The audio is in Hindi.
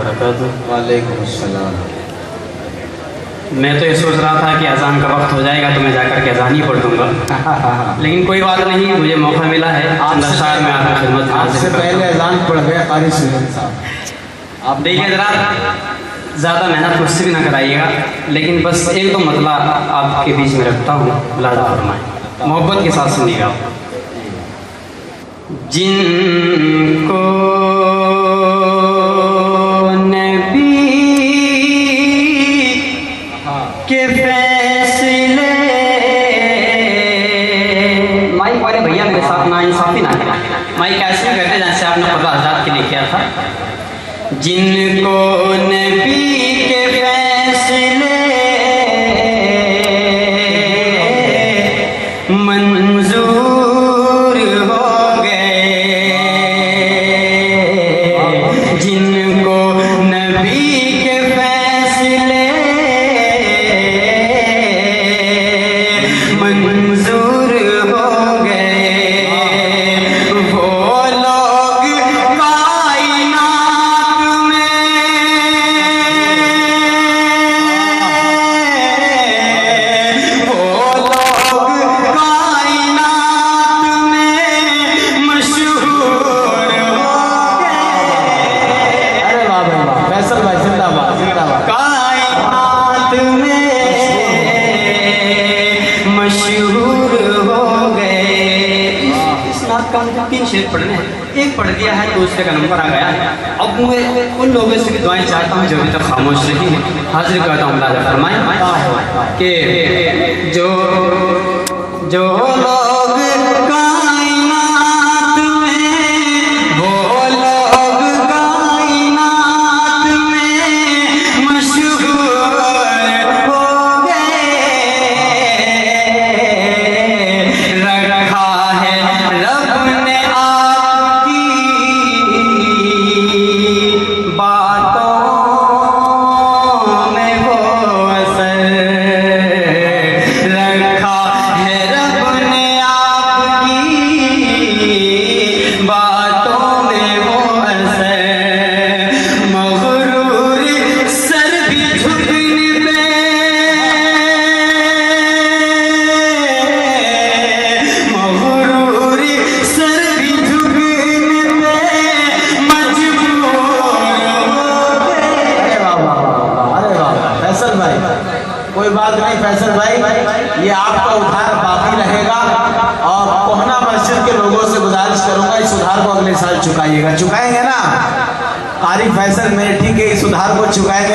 वबरकातुहू। वालेकुम अस्सलाम। मैं तो ये सोच रहा था कि अजान का वक्त हो जाएगा तो मैं जाकर के अजान ही पढ़ दूंगा, लेकिन कोई बात नहीं, मुझे मौका मिला है शायर में आपकी खिदमत में आपसे पहले अजान पढ़ गए कारी सुहेल साहब। आप देखिए जरा, ज़्यादा मेहनत मुझसे भी ना कराइएगा, लेकिन बस एक दो मतला आपके बीच में रखता हूँ, लाजा फरमाएं, मोहब्बत के साथ सुनिएगा। जिनको के फैसले, माइक वाले भैया मेरे साथ ना इंसाफी ना करें, माइक ऐसे करते जैसे आपने 50,000 के लिए किया था। जिनको नबी के फैसले मंजूर हो गए, जिनको नबी के फैसले मंजूर हो गए, वो लोग कायनात में, वो लोग कायनात में मशहूर हो गए। अरे वाह भाई वाह, फैसल भाई जिंदाबाद जिंदाबाद। कायनात में मशहूर हो गए। इस नात का मुझे 3 शेर पढ़ने हैं, एक पढ़ दिया है तो दूसरे का नंबर आ गया है। अब मैं उन लोगों से भी दुआएं चाहता हूँ जो अभी तक खामोश रही हैं, हाजिर करता हूँ लाजा फरमाएं कि जो जो लोग कायनात में, वो लोग कायनात में मशहूर हो गए, रखा है रब ने आपकी बातों में वो असर, रखा है रब ने आपकी बातों में वो असर, मगरूर सर भी झुकने पे, मगरूर सर भी झुकने पे मजबूर हो गए। अरे वाह वाह वाह, अरे वाह फैसल भाई, कोई बात नहीं फैसल भाई, ये आपका उधार बाकी रहेगा और कोहना मस्जिद के लोगों से गुजारिश करूंगा इस उधार को अगले साल चुकाइएगा। चुकाएंगे ना? कारी फैसल मेठी के इस उधार को चुकाएंगे।